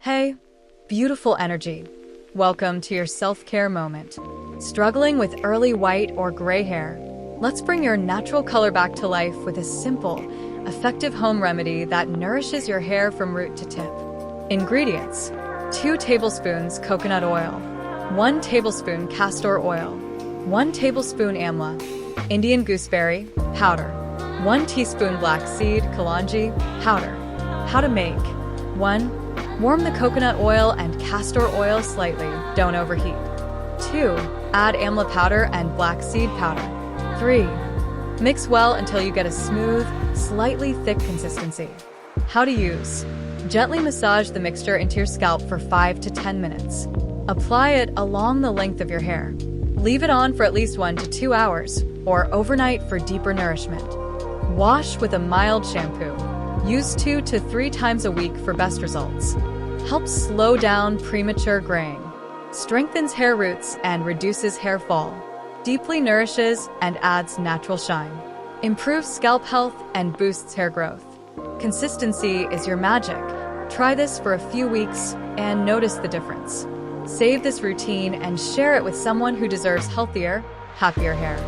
Hey, beautiful energy. Welcome to your self-care moment. Struggling with early white or gray hair? Let's bring your natural color back to life with a simple, effective home remedy that nourishes your hair from root to tip. Ingredients: 2 tablespoons coconut oil, 1 tablespoon castor oil, 1 tablespoon amla, Indian gooseberry powder, 1 teaspoon black seed kalonji powder. How to make: 1. Warm the coconut oil and castor oil slightly, don't overheat. 2. Add amla powder and black seed powder. 3. Mix well until you get a smooth, slightly thick consistency. How to use: gently massage the mixture into your scalp for 5 to 10 minutes. Apply it along the length of your hair. Leave it on for at least 1 to 2 hours, or overnight for deeper nourishment. Wash with a mild shampoo. Use 2 to 3 times a week for best results. Helps slow down premature graying. Strengthens hair roots and reduces hair fall. Deeply nourishes and adds natural shine. Improves scalp health and boosts hair growth. Consistency is your magic. Try this for a few weeks and notice the difference. Save this routine and share it with someone who deserves healthier, happier hair.